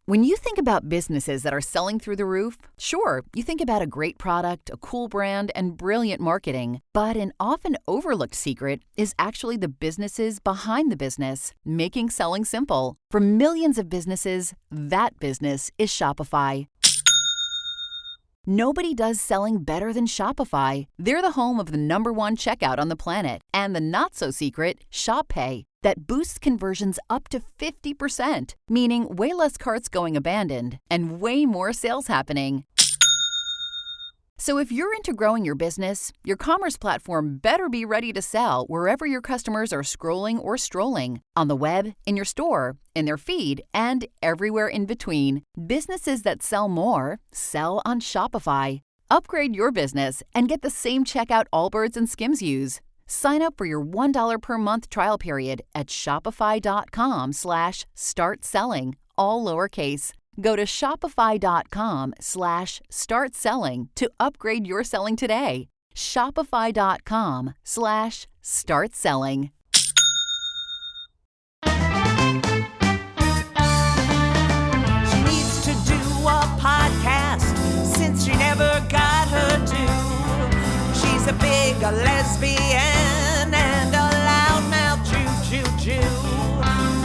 When you think about businesses that are selling through the roof, sure, you think about a great product, a cool brand, and brilliant marketing. But an often overlooked secret is actually the businesses behind the business, making selling simple. For millions of businesses, that business is Shopify. Nobody does selling better than Shopify. They're the home of the #1 checkout on the planet and the not-so-secret Shop Pay that boosts conversions up to 50%, meaning way less carts going abandoned and way more sales happening. So if you're into growing your business, your commerce platform better be ready to sell wherever your customers are scrolling or strolling, on the web, in your store, in their feed, and everywhere in between. Businesses that sell more sell on Shopify. Upgrade your business and get the same checkout Allbirds and Skims use. Sign up for your $1 per month trial period at shopify.com/start selling, all lowercase. Go to shopify.com/start selling to upgrade your selling today. Shopify.com/start selling. She needs to do a podcast since she never got her due. She's a big lesbian and a loudmouth Jew.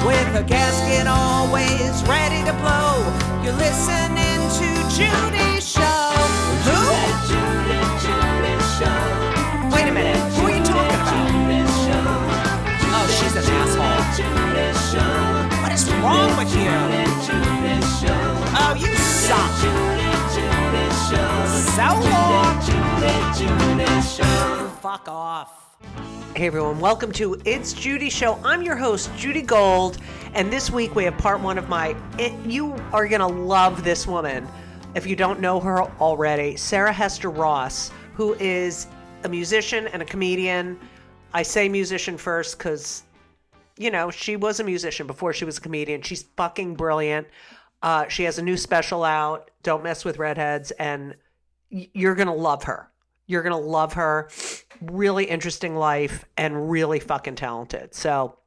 With a gasket always ready to blow, you're listening to Judy's show. Who? Judy's show. Wait a minute, who are you talking about? Oh, she's an asshole. What is wrong with you? Oh, you suck. So long. Fuck off. Hey everyone, welcome to It's Judy's Show. I'm your host, Judy Gold, and this week we have part one of you are going to love this woman if you don't know her already, Sarah Hester Ross, who is a musician and a comedian. I say musician first because, she was a musician before she was a comedian. She's fucking brilliant. She has a new special out, Don't Mess with Redheads, and you're going to love her. You're going to love her. Really interesting life and really fucking talented. So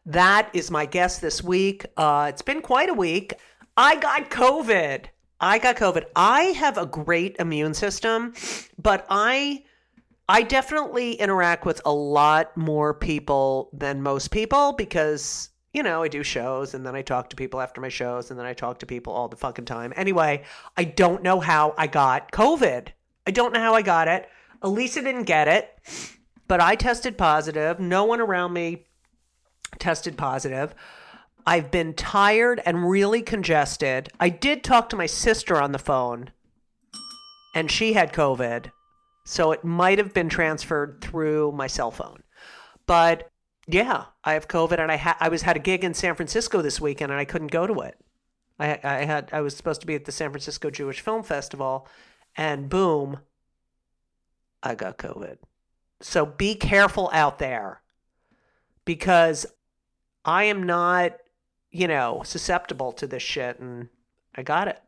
that is my guest this week. It's been quite a week. I got COVID. I have a great immune system, but I definitely interact with a lot more people than most people because, I do shows and then I talk to people after my shows and then I talk to people all the fucking time. Anyway, I don't know how I got COVID. I don't know how I got it. Elisa didn't get it, but I tested positive. No one around me tested positive. I've been tired and really congested. I did talk to my sister on the phone, and she had COVID, so it might have been transferred through my cell phone. But yeah, I have COVID, and I had a gig in San Francisco this weekend, and I couldn't go to it. I was supposed to be at the San Francisco Jewish Film Festival, and boom, I got COVID. So be careful out there because I am not, susceptible to this shit and I got it.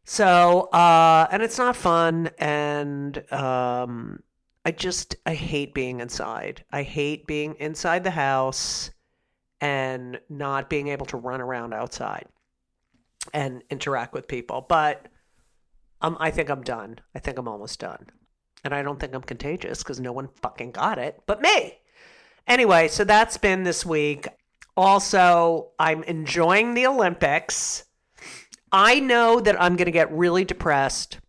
So, and it's not fun. And I hate being inside. I hate being inside the house and not being able to run around outside and interact with people. But I think I'm done. I think I'm almost done. And I don't think I'm contagious because no one fucking got it but me. Anyway, so that's been this week. Also, I'm enjoying the Olympics. I know that I'm going to get really depressed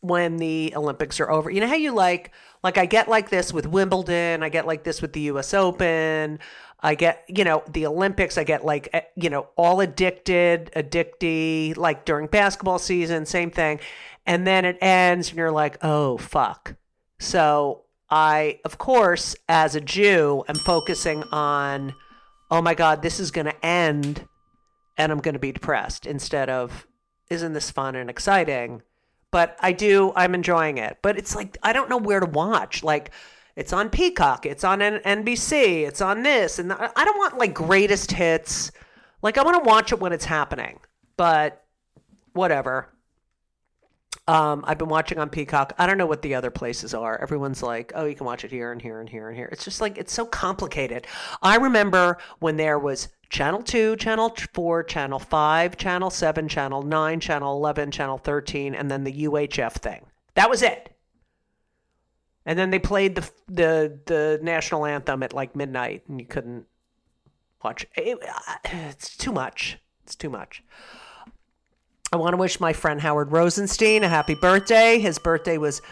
when the Olympics are over. You know how you like I get like this with Wimbledon. I get like this with the U.S. Open. I get, the Olympics, I get like, all addicty, like during basketball season, same thing. And then it ends and you're like, oh, fuck. So I, of course, as a Jew, am focusing on, oh my God, this is going to end and I'm going to be depressed instead of, isn't this fun and exciting? But I'm enjoying it. But it's like, I don't know where to watch. Like, it's on Peacock, it's on NBC, it's on this. And I don't want like greatest hits. Like I want to watch it when it's happening, but whatever. I've been watching on Peacock. I don't know what the other places are. Everyone's like, oh, you can watch it here and here and here and here. It's just like, it's so complicated. I remember when there was Channel 2, Channel 4, Channel 5, Channel 7, Channel 9, Channel 11, Channel 13, and then the UHF thing. That was it. And then they played the national anthem at like midnight, and you couldn't watch it. It's too much. It's too much. I want to wish my friend Howard Rosenstein a happy birthday. His birthday was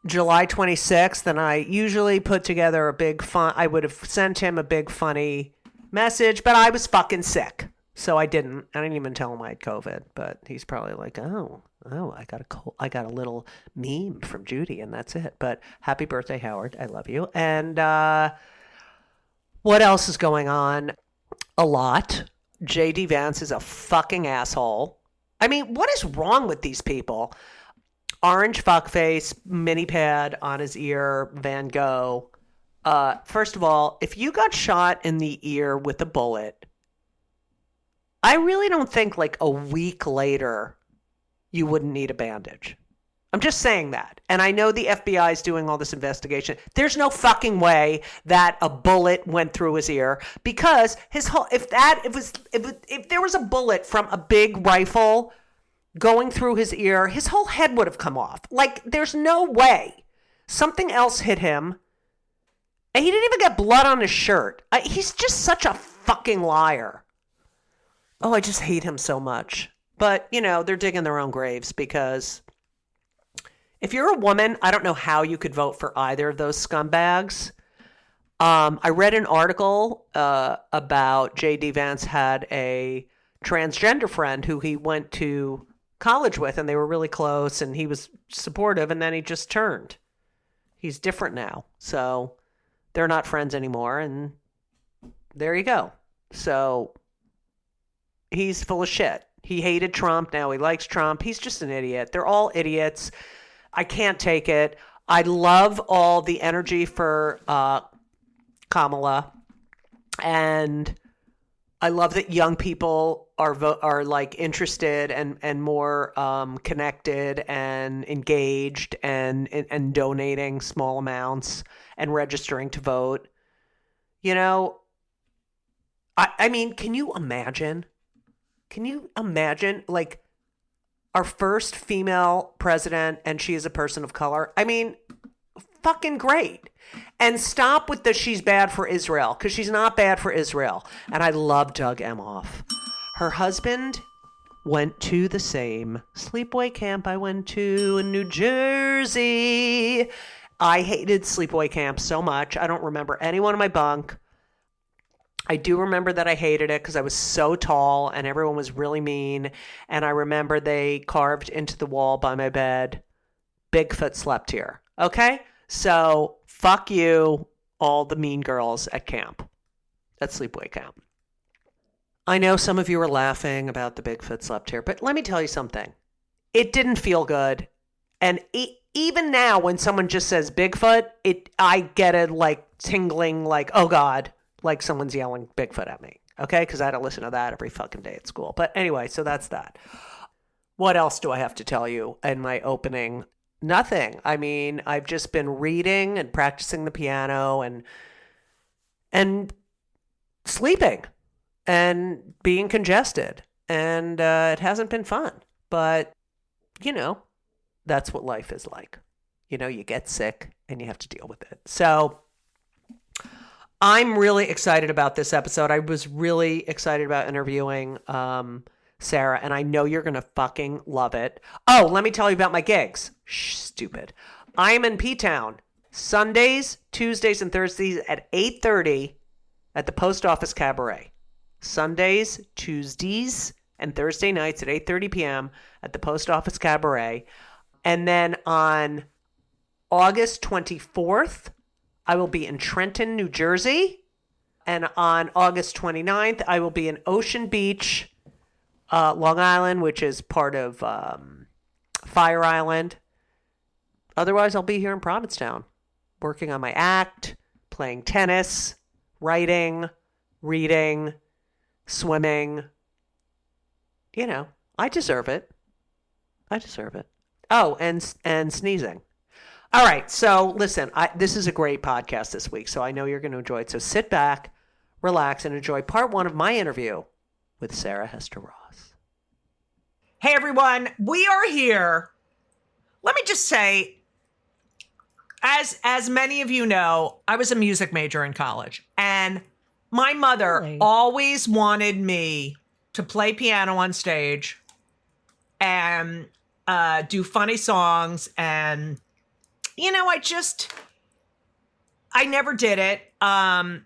July 26th, and I usually put together I would have sent him a big funny message, but I was fucking sick, so I didn't. I didn't even tell him I had COVID, but he's probably like, oh, I got a little meme from Judy, and that's it. But happy birthday, Howard. I love you. And what else is going on? A lot. J.D. Vance is a fucking asshole. I mean, what is wrong with these people? Orange fuckface, mini pad on his ear, Van Gogh. First of all, if you got shot in the ear with a bullet, I really don't think like a week later you wouldn't need a bandage. I'm just saying that. And I know the FBI is doing all this investigation. There's no fucking way that a bullet went through his ear, because his whole, if there was a bullet from a big rifle going through his ear, his whole head would have come off. Like, there's no way. Something else hit him. And he didn't even get blood on his shirt. He's just such a fucking liar. Oh, I just hate him so much. But, you know, they're digging their own graves, because if you're a woman, I don't know how you could vote for either of those scumbags. I read an article about J.D. Vance had a transgender friend who he went to college with, and they were really close, and he was supportive, and then he just turned. He's different now. So they're not friends anymore, and there you go. So he's full of shit. He hated Trump. Now he likes Trump. He's just an idiot. They're all idiots. I can't take it. I love all the energy for Kamala, and I love that young people are like interested and more connected and engaged and donating small amounts and registering to vote. You know, I mean, can you imagine? Can you imagine, like, our first female president, and she is a person of color? I mean, fucking great. And stop with the she's bad for Israel, because she's not bad for Israel. And I love Doug Emhoff. Her husband went to the same sleepaway camp I went to in New Jersey. I hated sleepaway camp so much. I don't remember anyone in my bunk. I do remember that I hated it because I was so tall and everyone was really mean. And I remember they carved into the wall by my bed, Bigfoot slept here. Okay? So fuck you, all the mean girls at camp, at sleepaway camp. I know some of you are laughing about the Bigfoot slept here, but let me tell you something. It didn't feel good. And even now when someone just says Bigfoot, I get it like tingling, like, oh God. Like someone's yelling Bigfoot at me, okay? Because I had to listen to that every fucking day at school. But anyway, so that's that. What else do I have to tell you in my opening? Nothing. I mean, I've just been reading and practicing the piano and sleeping and being congested. And it hasn't been fun. But, you know, that's what life is like. You know, you get sick and you have to deal with it. So I'm really excited about this episode. I was really excited about interviewing Sarah, and I know you're going to fucking love it. Oh, let me tell you about my gigs. Shh, stupid. I am in P-Town Sundays, Tuesdays, and Thursdays at 8:30 at the Post Office Cabaret. Sundays, Tuesdays, and Thursday nights at 8:30 p.m. at the Post Office Cabaret. And then on August 24th, I will be in Trenton, New Jersey. And on August 29th, I will be in Ocean Beach, Long Island, which is part of Fire Island. Otherwise, I'll be here in Provincetown, working on my act, playing tennis, writing, reading, swimming. You know, I deserve it. I deserve it. Oh, and sneezing. All right. So listen, this is a great podcast this week, so I know you're going to enjoy it. So sit back, relax, and enjoy part 1 of my interview with Sarah Hester Ross. Hey, everyone. We are here. Let me just say, as many of you know, I was a music major in college, and my mother always wanted me to play piano on stage and do funny songs. And, you know, I never did it. I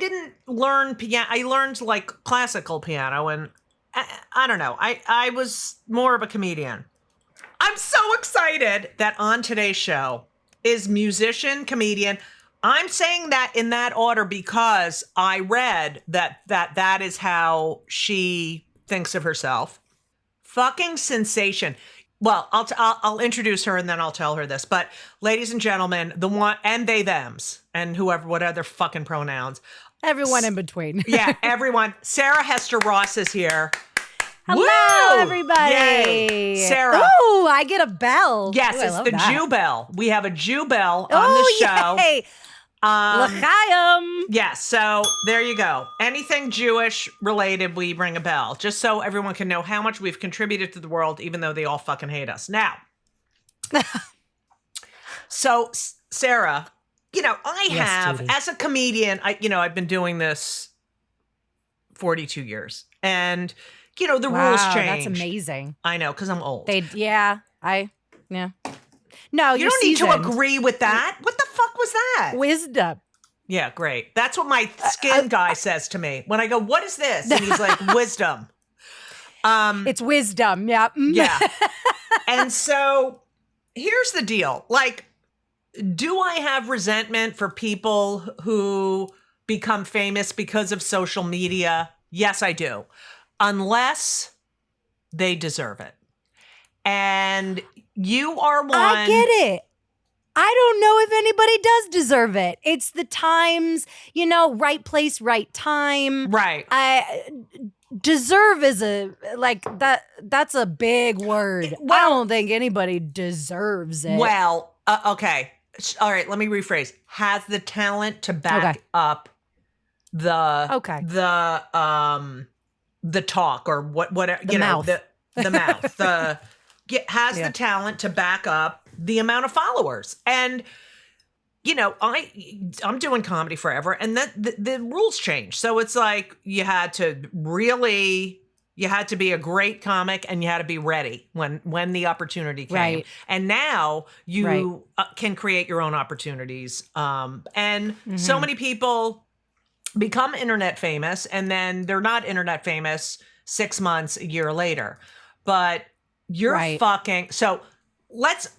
didn't learn piano. I learned like classical piano, and I don't know. I was more of a comedian. I'm so excited that on today's show is musician, comedian. I'm saying that in that order because I read that is how she thinks of herself. Fucking sensation. Well, I'll introduce her and then I'll tell her this. But ladies and gentlemen, the one and they thems and whoever, what other fucking pronouns. Everyone in between. Yeah, everyone. Sarah Hester Ross is here. Hello, Woo! everybody. Yay. Sarah. Oh, I get a bell. Yes, Ooh, it's the that. Jew bell. We have a Jew bell on the show. Yay. L'chaim. Yes, so there you go. Anything Jewish related, we ring a bell, just so everyone can know how much we've contributed to the world, even though they all fucking hate us. Now, so Sarah, you know, Judy. as a comedian, I've been doing this 42 years, and you know, the rules change. That's amazing. I know, because I'm old. No, you don't need to agree with that. What the fuck was that? Wisdom. Yeah, great. That's what my skin guy says to me when I go, "What is this?" And he's like, "Wisdom." It's wisdom. Yeah. Yeah. And so here's the deal. Like, do I have resentment for people who become famous because of social media? Yes, I do. Unless they deserve it. And you are one. I get it. I don't know if anybody does deserve it. It's the times, you know, right place, right time. Right. Deserve is that's a big word. Well, I don't think anybody deserves it. Well, okay. All right, let me rephrase. Has the talent to back up the talk or whatever, the mouth. The mouth. Has the talent to back up the amount of followers. And you know, I'm doing comedy forever, and the rules change. So it's like you had to be a great comic, and you had to be ready when the opportunity came. Right. And now you can create your own opportunities. And so many people become internet famous, and then they're not internet famous 6 months, a year later. But you're fucking... So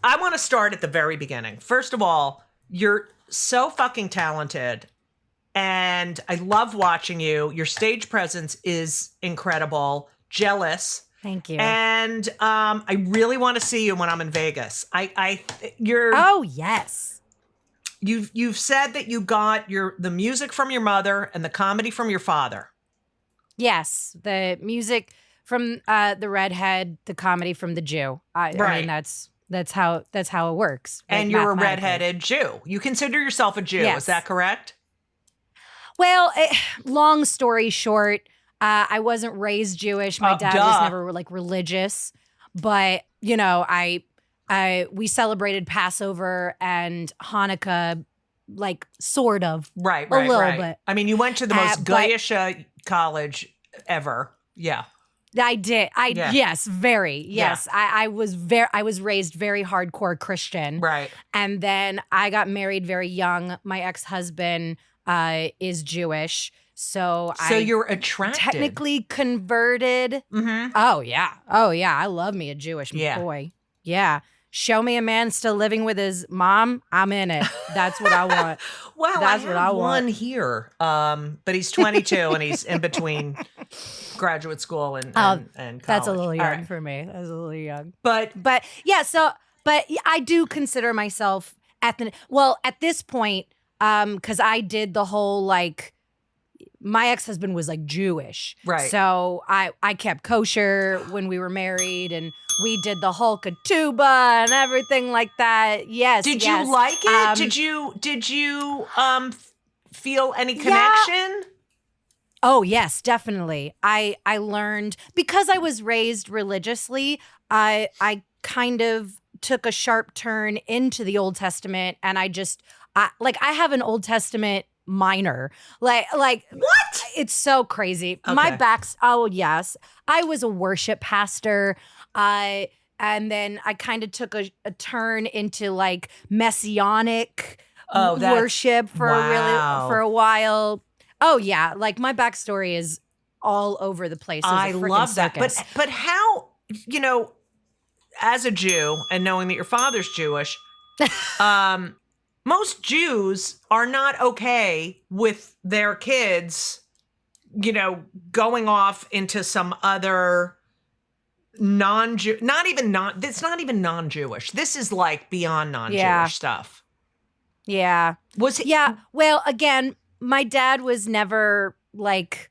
I want to start at the very beginning. First of all, you're so fucking talented, and I love watching you. Your stage presence is incredible. Jealous. Thank you. And I really want to see you when I'm in Vegas. You're... Oh, yes. You've said that you got the music from your mother and the comedy from your father. Yes, the music from the redhead, the comedy from the Jew. I mean, that's how it works. And you're a redheaded Jew. You consider yourself a Jew, yes. Is that correct? Well, long story short, I wasn't raised Jewish. My dad was never like religious, but you know, we celebrated Passover and Hanukkah, like sort of, right, a little bit. I mean, you went to the most goyish college ever. Yeah. I did. Yes, very. Yes. Yeah. I was raised very hardcore Christian. Right. And then I got married very young. My ex-husband is Jewish. So you're attracted. Technically converted. Mm-hmm. Oh yeah. I love me a Jewish boy. Yeah. Show me a man still living with his mom. I'm in it. That's what I want. Well, that's what I want. One here, but he's 22 and he's in between graduate school and college. That's a little young for me. That's a little young. But yeah. But I do consider myself at this point, because I did the whole like my ex-husband was like Jewish. Right. So I kept kosher when we were married, and we did the Holka tuba and everything like that. Yes. Did yes. you like it? Did you feel any connection? Oh, yes, definitely. I learned, because I was raised religiously, I kind of took a sharp turn into the Old Testament, and I have an Old Testament minor. Like What? It's so crazy. Okay. Oh yes. I was a worship pastor. And then I kind of took a turn into like messianic worship for a while. Oh yeah, like my backstory is all over the place. I love that. But how, as a Jew and knowing that your father's Jewish, most Jews are not okay with their kids, going off into some other non-Jew, it's not even non-Jewish. This is like beyond non-Jewish stuff. Yeah. Was it? Yeah. Well, again, my dad was never like,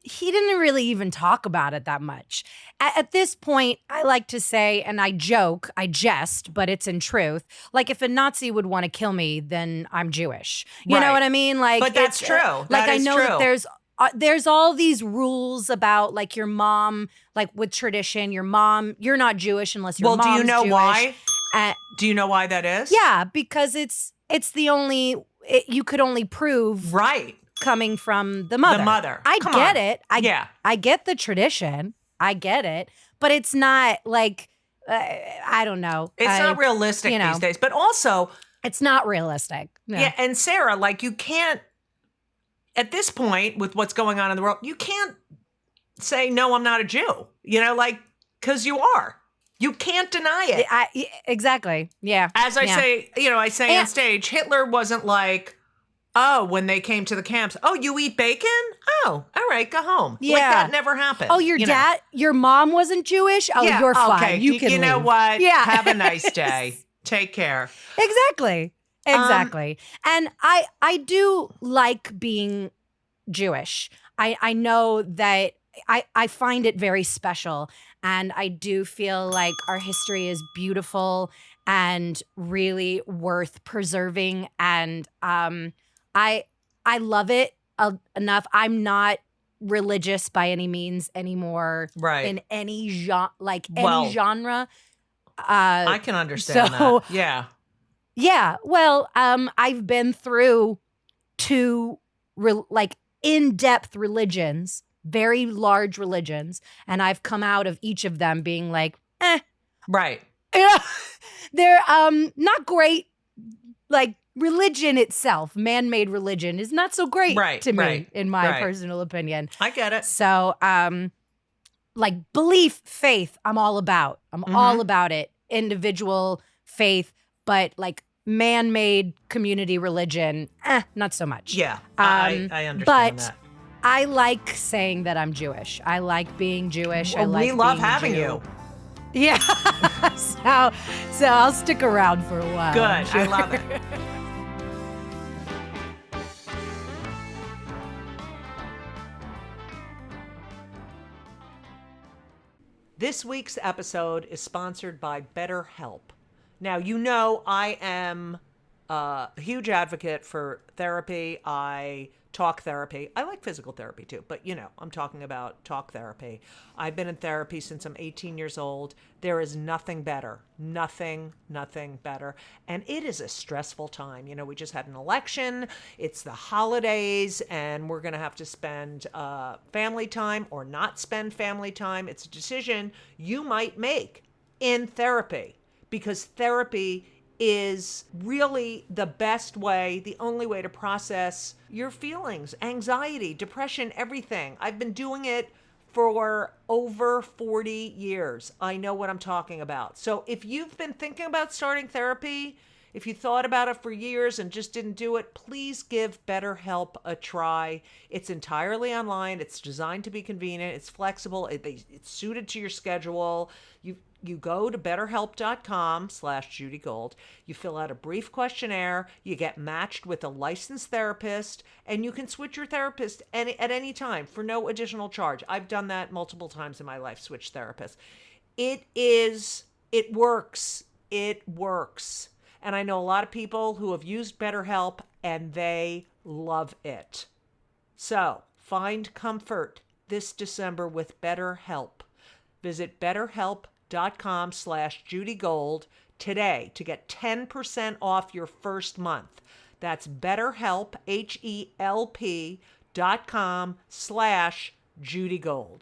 he didn't really even talk about it that much. At this point, I like to say, and I jest, but it's in truth, like if a Nazi would want to kill me, then I'm Jewish. You know what I mean? Like, but that's true. Like I know that there's all these rules about like your mom, like with tradition, your mom, you're not Jewish unless your mom's Jewish. Do you know why? Do you know why that is? Yeah, because it's the only, you could only prove. Right. Coming from the mother. I get it. I get the tradition. I get it. But it's not like, I don't know. It's not realistic these days. But also. It's not realistic. No. Yeah. And Sarah, like you can't, at this point with what's going on in the world, you can't say, no, I'm not a Jew. Because you are. You can't deny it. Exactly. Yeah. As I say, on stage, Hitler wasn't like, oh, when they came to the camps, oh, you eat bacon? Oh, all right, go home. Yeah. Like that never happened. Oh, your mom wasn't Jewish? Oh, you're fine. Okay. You can You know leave. what? Yeah. Have a nice day. Take care. Exactly. And I do like being Jewish. I know that I find it very special. And I do feel like our history is beautiful and really worth preserving. And I love it enough. I'm not religious by any means anymore. Right. In any genre. I can understand that. Yeah. Yeah. Well, I've been through two in-depth religions, very large religions, and I've come out of each of them being like, Right. They're not great. Like religion itself, man-made religion, is not so great to me, in my personal opinion. I get it. So, like belief, faith, I'm all about. I'm all about it. Individual faith, but like man-made community religion, not so much. Yeah, I understand that. I like saying that I'm Jewish. I like being Jewish. Well, we love having you. Yeah. so I'll stick around for a while. Good. Sure. I love it. This week's episode is sponsored by BetterHelp. Now, I am a huge advocate for therapy. I talk therapy. I like physical therapy too, but I'm talking about talk therapy. I've been in therapy since I'm 18 years old. There is nothing better. Nothing better. And it is a stressful time. We just had an election. It's the holidays, and we're going to have to spend family time or not spend family time. It's a decision you might make in therapy, because therapy is really the best way, the only way to process your feelings, anxiety, depression, everything. I've been doing it for over 40 years. I know what I'm talking about. So if you've been thinking about starting therapy, If you thought about it for years and just didn't do it, please give BetterHelp a try. It's entirely online. It's designed to be convenient. It's flexible. It's suited to your schedule. You go to betterhelp.com/JudyGold. You fill out a brief questionnaire. You get matched with a licensed therapist, and you can switch your therapist at any time for no additional charge. I've done that multiple times in my life, switch therapists. It works. It works. And I know a lot of people who have used BetterHelp and they love it. So find comfort this December with BetterHelp. Visit betterhelp.com/JudyGold today to get 10% off your first month. That's BetterHelp, HELP.com/JudyGold.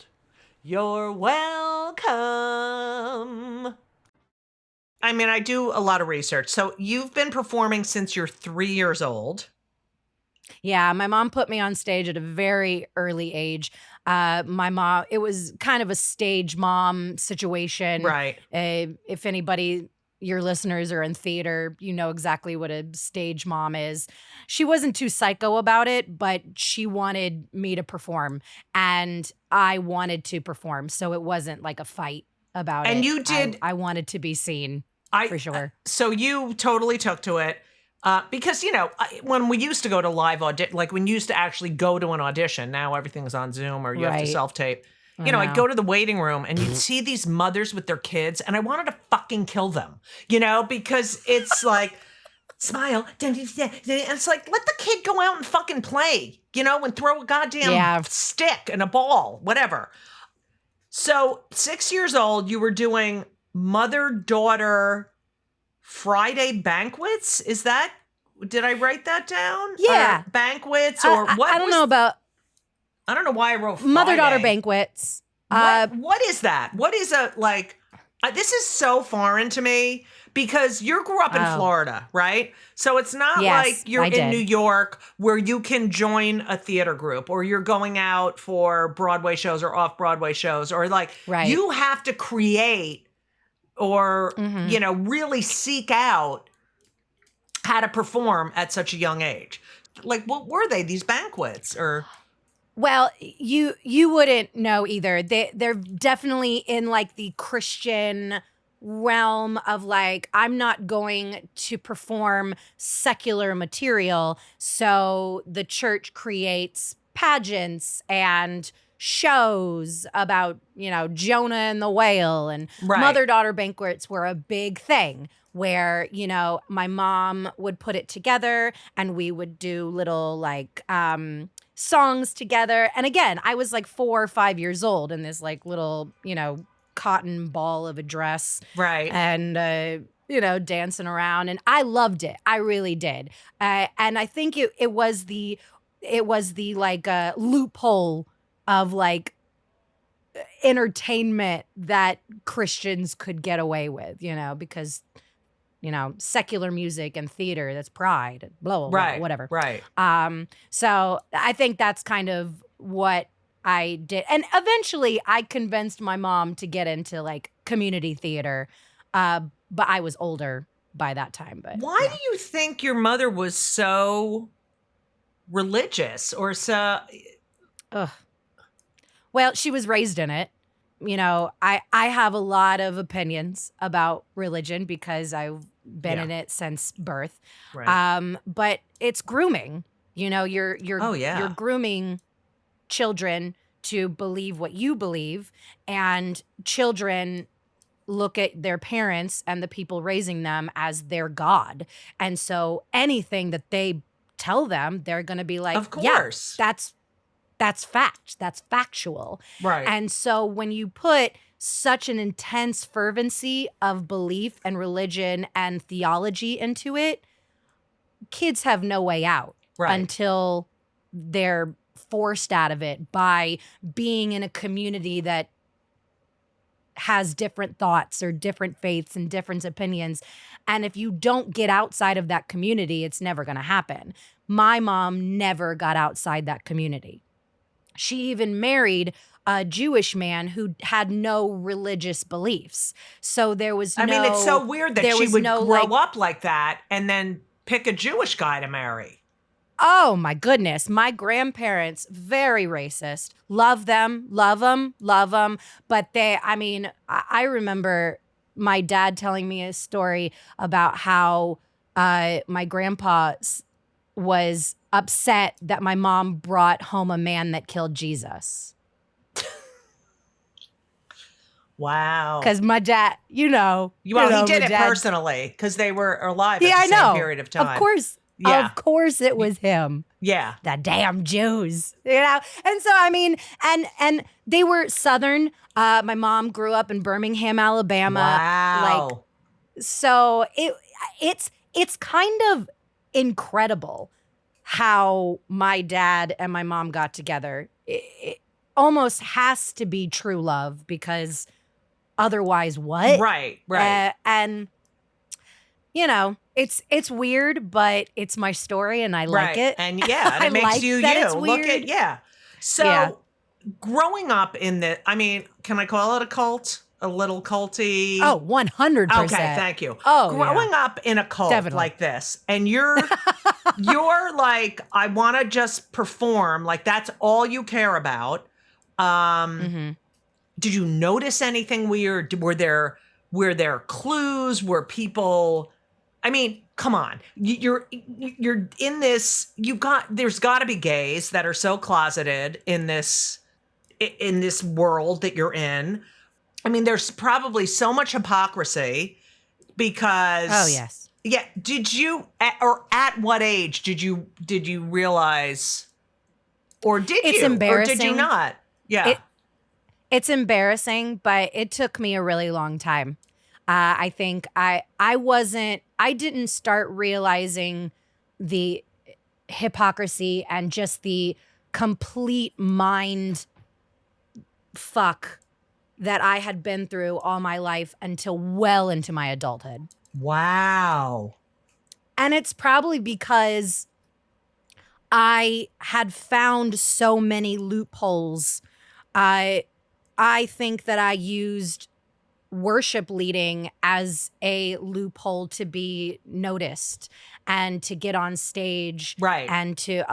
You're welcome. I mean, I do a lot of research. So you've been performing since you're 3 years old. Yeah, my mom put me on stage at a very early age. My mom, it was kind of a stage mom situation. Right. If anybody, your listeners are in theater, you know exactly what a stage mom is. She wasn't too psycho about it, but she wanted me to perform, and I wanted to perform. So it wasn't like a fight about it. And you did. I wanted to be seen, for sure. So you totally took to it. Because, you know, when we used to go to live audition, like when you used to actually go to an audition, now everything's on Zoom or you have to self-tape. You know, I'd go to the waiting room and you'd see these mothers with their kids and I wanted to fucking kill them, you know, because it's like, smile. And it's like, let the kid go out and fucking play, you know, and throw a goddamn stick and a ball, whatever. So 6 years old, you were doing mother-daughter Friday banquets? Did I write that down? Yeah. Or banquets or what? I don't know about. I don't know why I wrote Friday. Mother-daughter banquets. What is that? What is this is so foreign to me because you grew up in Florida, right? So it's not like you're in New York where you can join a theater group or you're going out for Broadway shows or off-Broadway shows or you have to create or, you know, really seek out how to perform at such a young age. Like, what were they, these banquets or? Well, you wouldn't know either. They're definitely in like the Christian realm of like, I'm not going to perform secular material. So the church creates pageants and shows about, you know, Jonah and the whale, and mother-daughter banquets were a big thing where, you know, my mom would put it together and we would do little like songs together. And again, I was like 4 or 5 years old in this like little, you know, cotton ball of a dress. Right. And, you know, dancing around. And I loved it. I really did. And I think it was the like loophole of like entertainment that Christians could get away with, you know, because, you know, secular music and theater, that's pride, blah, blah, blah, whatever. Right. So I think that's kind of what I did. And eventually I convinced my mom to get into like community theater. But I was older by that time. But why do you think your mother was so religious or so? Well, she was raised in it. You know, I have a lot of opinions about religion because I've been in it since birth. Right. But it's grooming. You know, you're grooming children to believe what you believe, and children look at their parents and the people raising them as their God. And so anything that they tell them, they're going to be like, of course. Yeah, that's fact. That's factual. Right. And so when you put such an intense fervency of belief and religion and theology into it, kids have no way out until they're forced out of it by being in a community that has different thoughts or different faiths and different opinions. And if you don't get outside of that community, it's never going to happen. My mom never got outside that community. she even married a Jewish man who had no religious beliefs. So there was I mean, it's so weird that she would grow up like that and then pick a Jewish guy to marry. Oh my goodness. My grandparents, very racist. Love them. But I remember my dad telling me a story about how my grandpa was upset that my mom brought home a man that killed Jesus. Wow. Because my dad, he did it personally because they were alive at the same period of time. Of course. Yeah. Of course it was him. Yeah. The damn Jews. And so and they were Southern. My mom grew up in Birmingham, Alabama. Wow. So it's kind of incredible how my dad and my mom got together. It almost has to be true love because otherwise what? Right. And it's weird, but it's my story and I like it. And and it makes like you that you. It's weird. So growing up in can I call it a cult? A little culty? Oh, 100%. Okay, thank you. Oh, growing up in a cult like this, and you're like, I want to just perform, like that's all you care about. Did you notice anything weird? Were there clues? Were people? I mean, come on. You're in this. There's got to be gays that are so closeted in this world that you're in. I mean, there's probably so much hypocrisy because. Oh yes. Yeah. Did you at what age did you realize, or did it's you, embarrassing. or did you not? Yeah. It's embarrassing, but it took me a really long time. I think I didn't start realizing the hypocrisy and just the complete mind fuck that I had been through all my life until well into my adulthood. Wow. And it's probably because I had found so many loopholes. I think that I used worship leading as a loophole to be noticed and to get on stage. Right. And to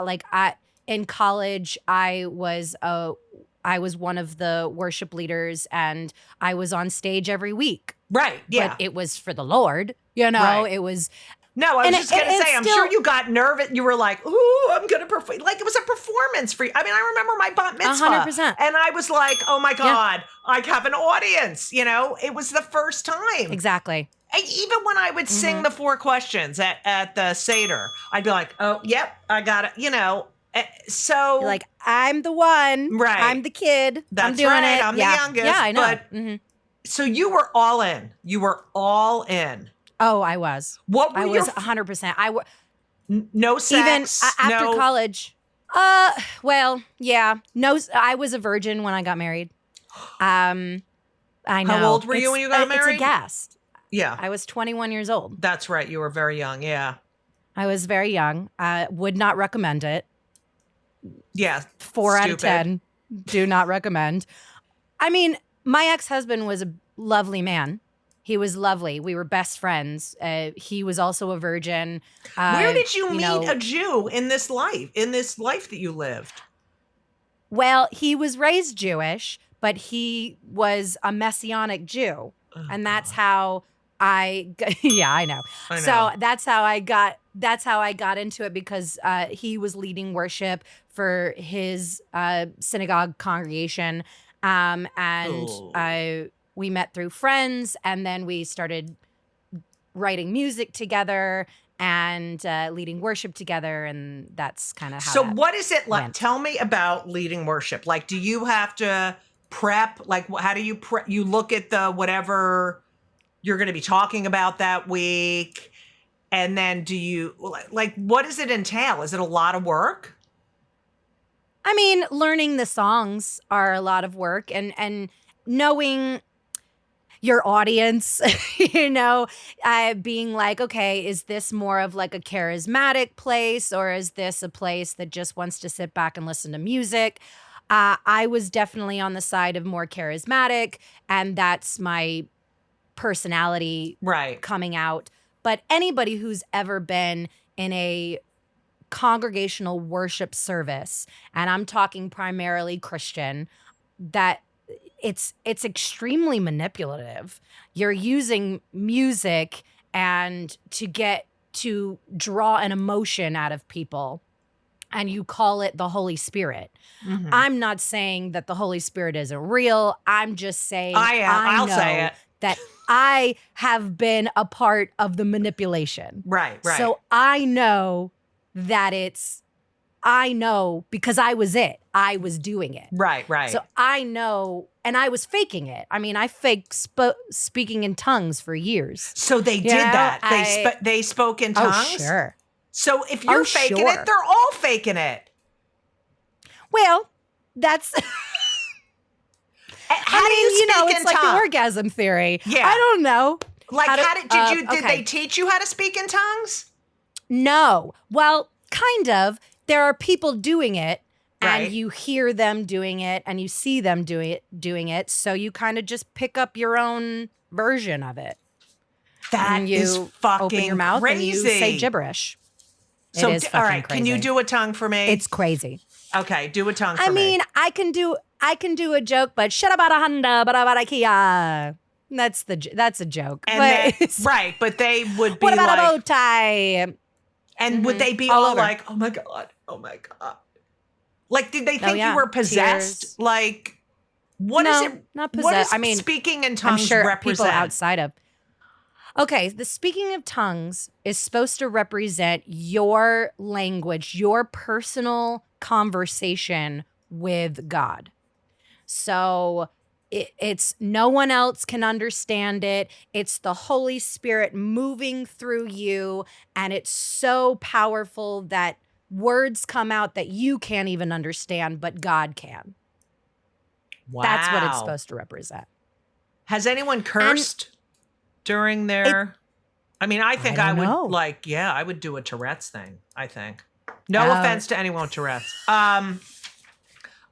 in college, I was one of the worship leaders and I was on stage every week. Right. Yeah. But it was for the Lord, Right. It was. No, I was just going to say, I'm sure you got nervous. You were like, ooh, I'm going to perform. Like it was a performance for you. I mean, I remember my bat mitzvah. 100%. And I was like, oh my God, I have an audience. It was the first time. Exactly. Even when I would sing the 4 questions at the Seder, I'd be like, oh, yep, I got it. So you're like, I'm the one. Right. I'm the kid. That's I'm doing right. it. I'm the youngest. Yeah, I know. But, so you were all in. You were all in. Oh, I was. What were I was 100%. No sex? Even after college. Well, yeah. No, I was a virgin when I got married. I know. How old were you when you got married? It's a guest. Yeah. I was 21 years old. That's right. You were very young. Yeah. I was very young. Would not recommend it. Yeah. 4 out of 10. Do not recommend. I mean, my ex-husband was a lovely man. He was lovely. We were best friends. He was also a virgin. Where did you meet a Jew in this life that you lived? Well, he was raised Jewish, but he was a Messianic Jew. Oh, and that's how I know. So that's how I got into it because he was leading worship for his synagogue congregation. We met through friends, and then we started writing music together and leading worship together, and that's kind of how. So what is it like? Went. Tell me about leading worship. Like, do you have to prep? Like, how do you prep? You look at the whatever you're going to be talking about that week, and then do you like what does it entail? Is it a lot of work? I mean, learning the songs are a lot of work, and knowing your audience, being like, okay, is this more of like a charismatic place or is this a place that just wants to sit back and listen to music? I was definitely on the side of more charismatic, and that's my personality coming out. But anybody who's ever been in a congregational worship service, and I'm talking primarily Christian, that it's extremely manipulative. You're using music and to draw an emotion out of people, and you call it the Holy Spirit. Mm-hmm. I'm not saying that the Holy Spirit isn't real. I'm just saying I'll say it. That I have been a part of the manipulation. Right. So I know that I know because I was it. I was doing it. Right. So I know, and I was faking it. I mean, I faked speaking in tongues for years. So they did that. They spoke in tongues? Oh, sure. So if you're faking it, they're all faking it. Well, that's... How do you speak in it's like the orgasm theory. Yeah. I don't know. Like, did they teach you how to speak in tongues? No. Well, kind of. There are people doing it, right. and you hear them doing it, and you see them doing it. So you kind of just pick up your own version of it. That is fucking open your mouth crazy. And you say gibberish. So, it is all right, crazy. Can you do a tongue for me? It's crazy. Okay, do a tongue for me. I mean, I can do a joke, but shadabadahanda badabadakia. That's a joke. And right, but they would be what about like, a bow tie? And would they be all like, oh my God. Like, did they think you were possessed? Tears. Like, what is it? Not possessed. What does I mean, speaking in tongues I'm sure represent? People outside of. Okay, the speaking of tongues is supposed to represent your language, your personal conversation with God. So it's no one else can understand it. It's the Holy Spirit moving through you, and it's so powerful that words come out that you can't even understand, but God can. Wow. That's what it's supposed to represent. Has anyone cursed during their... I mean, I think I would I would do a Tourette's thing, I think. No offense to anyone with Tourette's.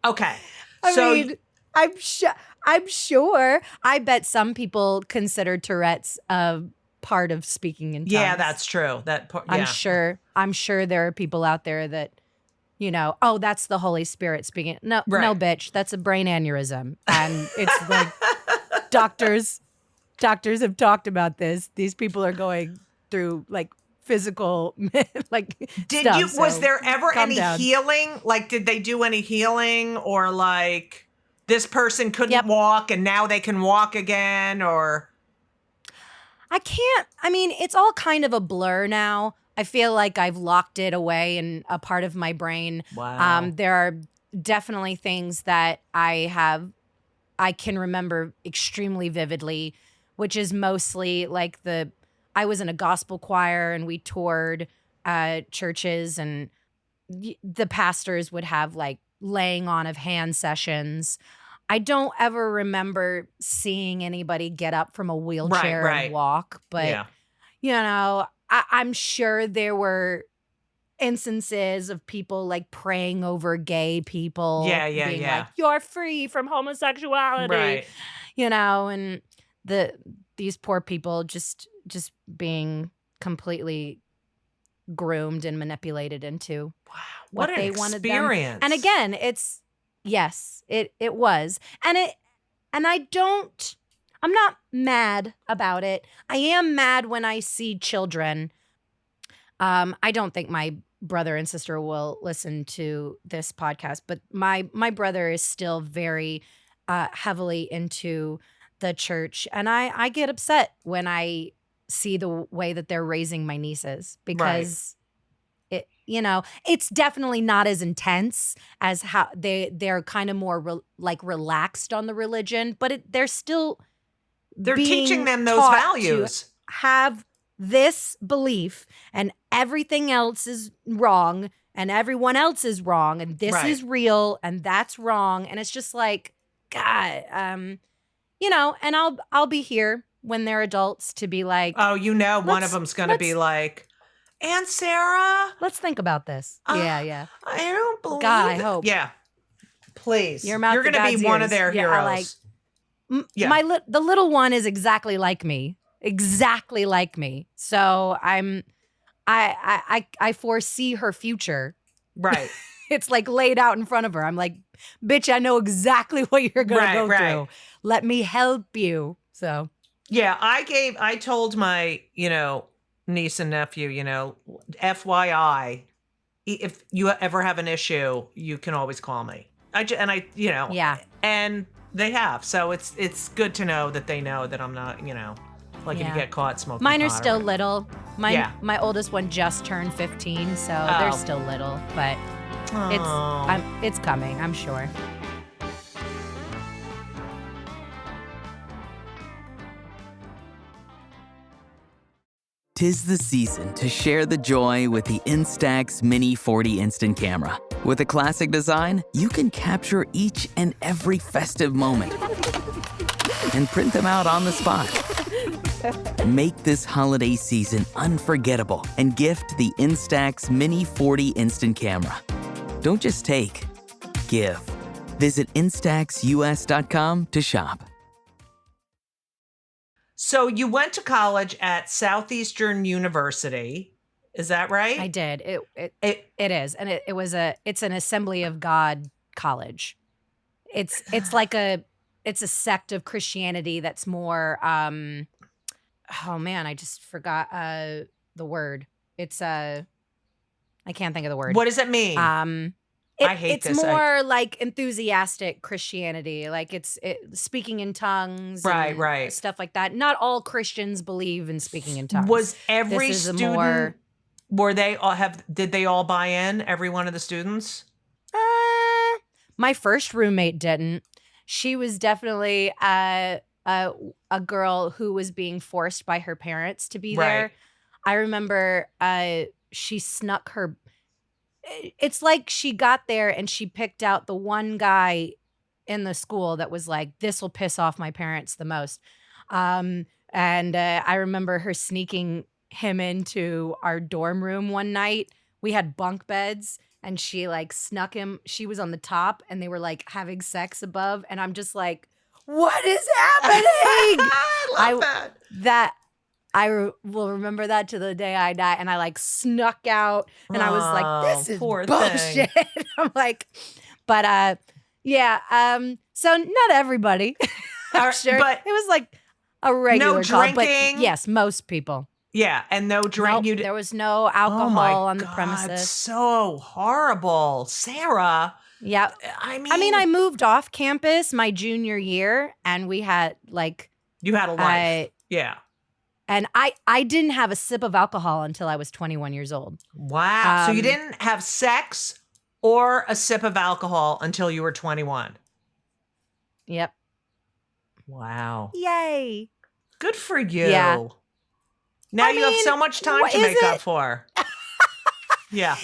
Okay. I mean, I'm sure. I bet some people consider Tourette's part of speaking in tongues. Yeah, that's true. I'm sure there are people out there that, that's the Holy Spirit speaking. No, bitch, that's a brain aneurysm. And it's like doctors have talked about this. These people are going through like physical was there ever any healing? Like, did they do any healing, or like this person couldn't walk and now they can walk again, or? I mean, it's all kind of a blur now. I feel like I've locked it away in a part of my brain. Wow. There are definitely things that I can remember extremely vividly, which is mostly like I was in a gospel choir and we toured churches, and the pastors would have like laying on of hand sessions. I don't ever remember seeing anybody get up from a wheelchair and walk, but I'm sure there were instances of people like praying over gay people. Being like, you're free from homosexuality. Right. And these poor people just being completely groomed and manipulated into what they wanted them. And again, it was. And I'm not mad about it. I am mad when I see children. I don't think my brother and sister will listen to this podcast, but my brother is still very heavily into the church, and I get upset when I see the way that they're raising my nieces, because it's definitely not as intense as how they're kind of more relaxed on the religion, but they're teaching them those values. Have this belief, and everything else is wrong, and everyone else is wrong, and this is real, and that's wrong, and it's just like, God, and I'll be here when they're adults to be like, one of them's going to be like, Aunt Sarah, let's think about this. Yeah. I don't believe God, I hope. Yeah. Please. Your mouth You're to going to God's be one ears. of their heroes. The little one is exactly like me. Exactly like me. So I foresee her future. Right. It's like laid out in front of her. I'm like, bitch, I know exactly what you're going to go through. Let me help you. So. Yeah, I told my, niece and nephew, FYI, if you ever have an issue, you can always call me. Yeah. And they have. So it's good to know that they know that I'm not, if you get caught smoking Mine are pot still little. Yeah. My oldest one just turned 15, so they're still little, but it's coming, I'm sure. Tis the season to share the joy with the Instax Mini 40 Instant Camera. With a classic design, you can capture each and every festive moment and print them out on the spot. Make this holiday season unforgettable and gift the Instax Mini 40 Instant Camera. Don't just take, give. Visit instaxus.com to shop. So you went to college at Southeastern University. Is that right? I did. It is. And it's an Assembly of God college. It's a sect of Christianity that's more oh man, I just forgot the word. I can't think of the word. What does it mean? I hate this. It's more like enthusiastic Christianity. Like it's speaking in tongues. Right. Stuff like that. Not all Christians believe in speaking in tongues. Was every student, did they all buy in? Every one of the students? My first roommate didn't. She was definitely a girl who was being forced by her parents to be there. I remember she snuck her. It's like she got there and she picked out the one guy in the school that was like, this will piss off my parents the most. And I remember her sneaking him into our dorm room one night. We had bunk beds and she like snuck him. She was on the top and they were like having sex above. And I'm just like, what is happening? I love that. Will remember that to the day I die. And I like snuck out and I was like, this is bullshit. I'm like, but so not everybody. I'm sure. But it was like a regular no drinking. But yes, most people. Yeah, and no drink. Nope, there was no alcohol on the premises. That's so horrible, Sarah. Yeah, I mean, I moved off campus my junior year, and we had like you had a life. Yeah. And I didn't have a sip of alcohol until I was 21 years old. Wow. So you didn't have sex or a sip of alcohol until you were 21. Yep. Wow. Yay. Good for you. Yeah. Now you have so much time to make up for. Yeah.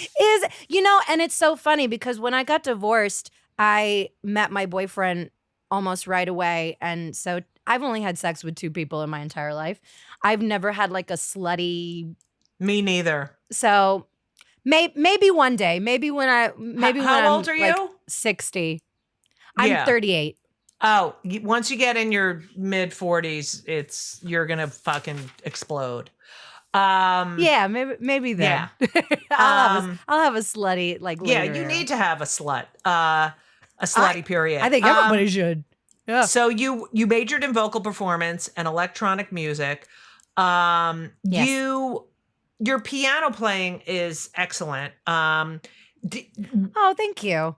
And it's so funny because when I got divorced, I met my boyfriend almost right away. And so I've only had sex with 2 people in my entire life. I've never had like a slutty. Me neither. So maybe one day, How old are you? Like 60. I'm 38. Oh, once you get in your mid 40s, you're going to fucking explode. Yeah, maybe then. Yeah. I'll have a slutty like later. Yeah, you need to have a slutty period. I think everybody should. Yeah. So you majored in vocal performance and electronic music. Yes. Your piano playing is excellent. Oh, thank you.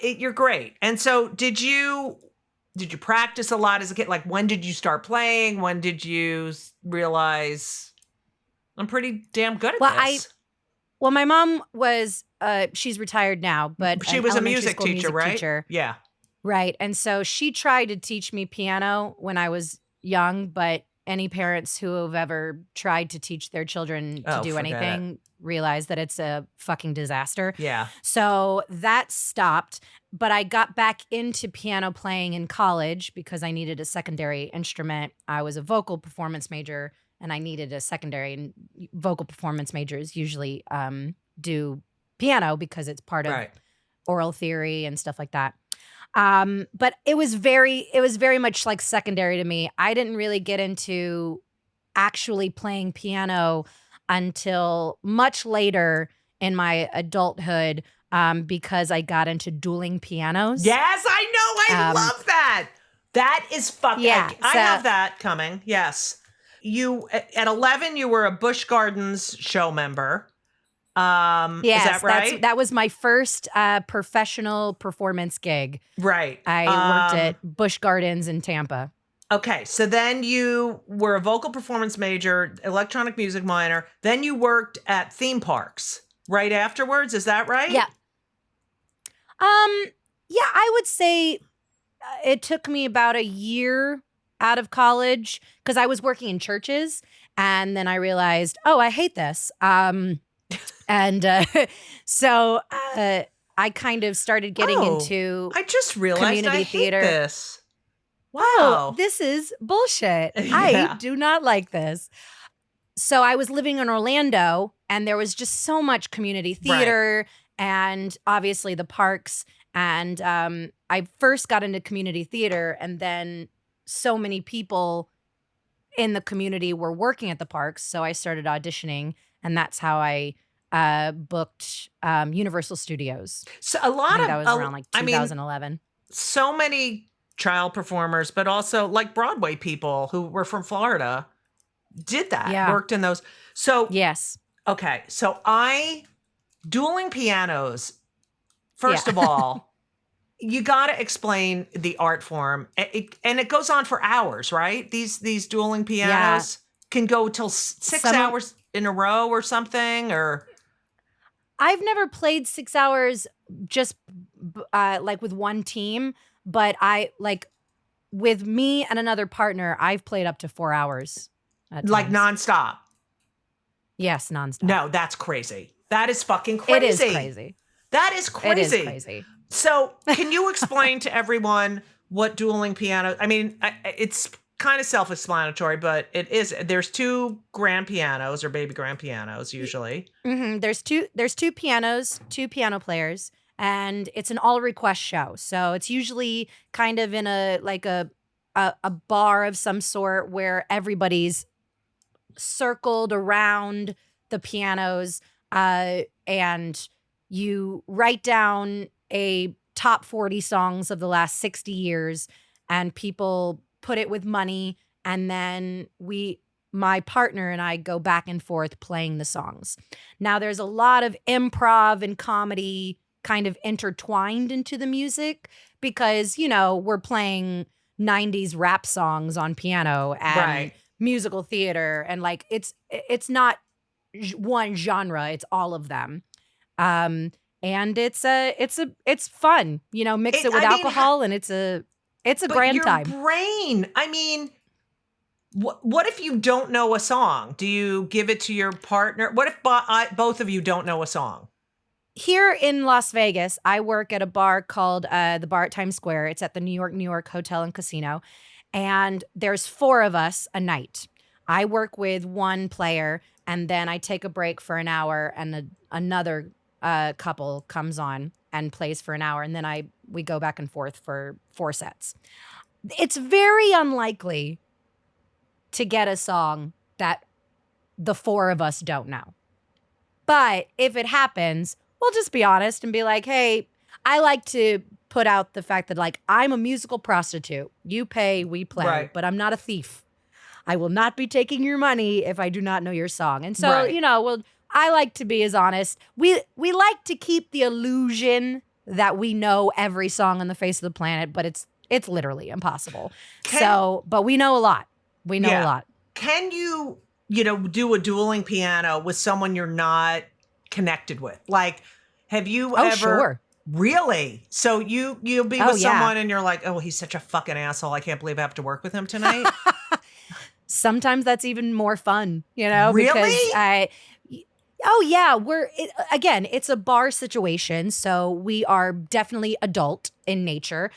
You're great. And so did you practice a lot as a kid? Like when did you start playing? When did you realize I'm pretty damn good at this? Well, my mom was, she's retired now, but she was a music teacher, right? Yeah. Right. And so she tried to teach me piano when I was young, but any parents who have ever tried to teach their children to do anything realize that it's a fucking disaster. Yeah. So that stopped, but I got back into piano playing in college because I needed a secondary instrument. I was a vocal performance major and I needed a secondary, and vocal performance majors usually do piano because it's part of oral theory and stuff like that. But it was very much like secondary to me. I didn't really get into actually playing piano until much later in my adulthood, because I got into dueling pianos. Yes, I know. I love that. That is fucking. Yeah, I have that coming. Yes. You at 11, you were a Busch Gardens show member. Yes, is that right? that was my first professional performance gig. Right. I worked at Busch Gardens in Tampa. Okay, so then you were a vocal performance major, electronic music minor. Then you worked at theme parks right afterwards. Is that right? Yeah. Yeah, I would say it took me about a year out of college because I was working in churches, and then I realized, oh, I hate this. And so I kind of started getting into I just realized community I theater. hate this. Wow. Oh, this is bullshit. I do not like this. So I was living in Orlando, and there was just so much community theater and obviously the parks. And I first got into community theater, and then so many people in the community were working at the parks. So I started auditioning, and that's how I booked Universal Studios. So a lot of that was around like 2011. So many child performers, but also like Broadway people who were from Florida did that, worked in those. So yes. Okay. So dueling pianos, first of all, you got to explain the art form. And it goes on for hours, right? These dueling pianos can go till 6 hours in a row or something, or... I've never played 6 hours just like with one team, but with me and another partner, I've played up to 4 hours. Like nonstop? Yes, nonstop. No, that's crazy. That is fucking crazy. It is crazy. That is crazy. It is crazy. So can you explain to everyone what dueling piano... I mean, it's kind of self-explanatory, but there's two grand pianos or baby grand pianos usually. Mm-hmm. There's two pianos, two piano players, and it's an all request show. So it's usually kind of in a bar of some sort where everybody's circled around the pianos, and you write down a top 40 songs of the last 60 years, and people put it with money, and then my partner and I go back and forth playing the songs. Now there's a lot of improv and comedy kind of intertwined into the music because, we're playing 90s rap songs on piano and musical theater, and it's not one genre, it's all of them. And it's fun, mix it with alcohol, and it's a grand time. Your brain, I mean, what if you don't know a song? Do you give it to your partner? What if both of you don't know a song? Here in Las Vegas, I work at a bar called the Bar at Times Square. It's at the New York Hotel and Casino. And there's 4 of us a night. I work with one player, and then I take a break for an hour, and another couple comes on and plays for an hour, and then we go back and forth for 4 sets. It's very unlikely to get a song that the 4 of us don't know. But if it happens, we'll just be honest and be like, hey, I like to put out the fact that I'm a musical prostitute. You pay, we play, but I'm not a thief. I will not be taking your money if I do not know your song. And so, I like to be as honest. We like to keep the illusion that we know every song on the face of the planet, but it's literally impossible. But we know a lot. We know a lot. Can you, do a dueling piano with someone you're not connected with? Like, have you ever? Sure. Really? So you'll be with someone and you're like, oh, he's such a fucking asshole. I can't believe I have to work with him tonight. Sometimes that's even more fun, Really? Because oh yeah, it's a bar situation, so we are definitely adult in nature.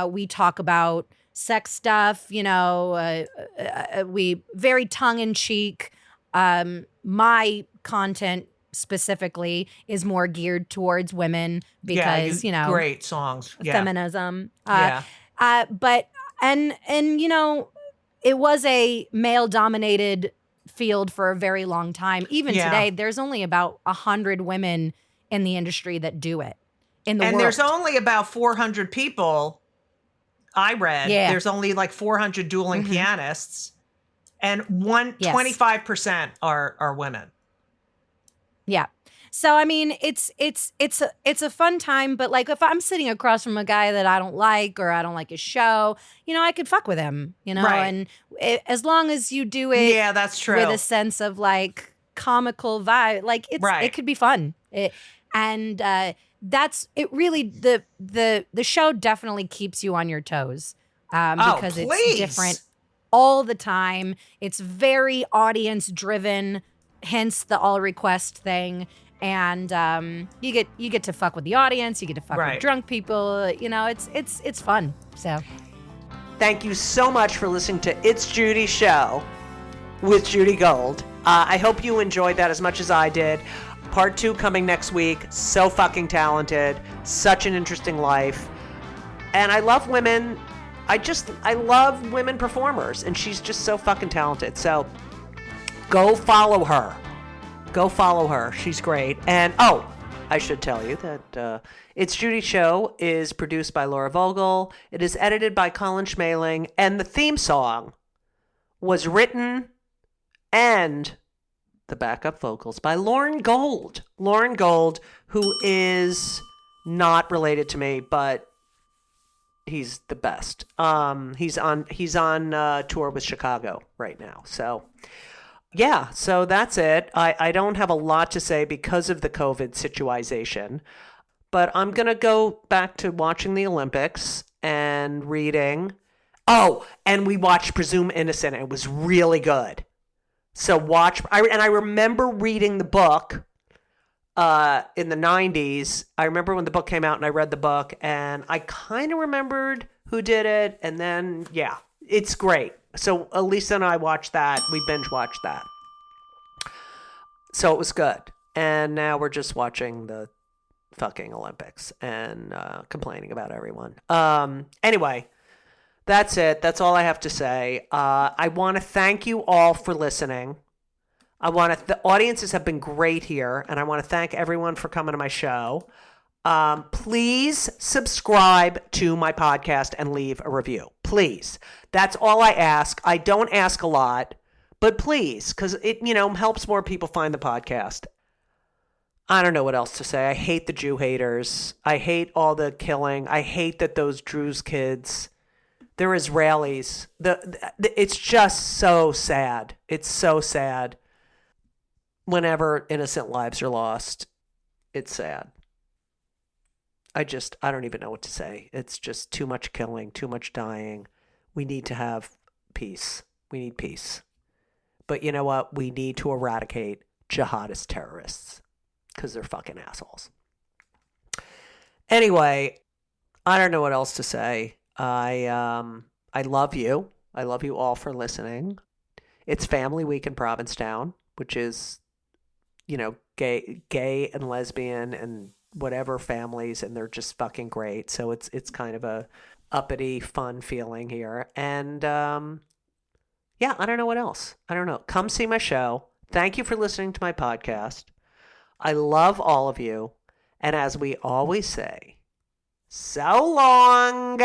We talk about sex stuff, we very tongue in cheek. My content specifically is more geared towards women because, great songs. Yeah. Feminism. Yeah. But it was a male dominated field for a very long time. Even today, there's only about 100 women in the industry that do it in the world. And there's only about 400 people. I read there's only like 400 dueling pianists, and 25% are women. Yeah. So I mean, it's a fun time, but like if I'm sitting across from a guy that I don't like or I don't like his show, I could fuck with him, Right. and as long as you do it, that's true, with a sense of like comical vibe, like it could be fun. That's it. Really, the show definitely keeps you on your toes because it's different all the time. It's very audience driven, hence the all request thing. And you get to fuck with the audience. You get to fuck with drunk people. It's fun. So, thank you so much for listening to It's Judy Show with Judy Gold. I hope you enjoyed that as much as I did. Part 2 coming next week. So fucking talented. Such an interesting life. And I love women. I love women performers. And she's just so fucking talented. So go follow her. Go follow her. She's great. And I should tell you that It's Judy Show is produced by Laura Vogel. It is edited by Colin Schmaling. And the theme song was written and the backup vocals by Lauren Gold. Lauren Gold, who is not related to me, but he's the best. He's on tour with Chicago right now. So yeah, so that's it. I don't have a lot to say because of the COVID situation, but I'm going to go back to watching the Olympics and reading. Oh, and we watched Presume Innocent. It was really good. So I remember reading the book in the 90s. I remember when the book came out and I read the book and I kind of remembered who did it. And then, it's great. So Elisa and I watched that. We binge watched that. So it was good. And now we're just watching the fucking Olympics and complaining about everyone. Anyway, that's it. That's all I have to say. I want to thank you all for listening. The audiences have been great here, and I want to thank everyone for coming to my show. Please subscribe to my podcast and leave a review. Please. That's all I ask. I don't ask a lot, but please, because it, helps more people find the podcast. I don't know what else to say. I hate the Jew haters. I hate all the killing. I hate that those Druze kids, they're Israelis. It's just so sad. It's so sad. Whenever innocent lives are lost, it's sad. I don't even know what to say. It's just too much killing, too much dying. We need to have peace. We need peace. But you know what? We need to eradicate jihadist terrorists because they're fucking assholes. Anyway, I don't know what else to say. I love you. I love you all for listening. It's Family Week in Provincetown, which is, gay and lesbian and whatever families, and they're just fucking great. So it's kind of a uppity, fun feeling here. And I don't know what else. I don't know. Come see my show. Thank you for listening to my podcast. I love all of you. And as we always say, so long.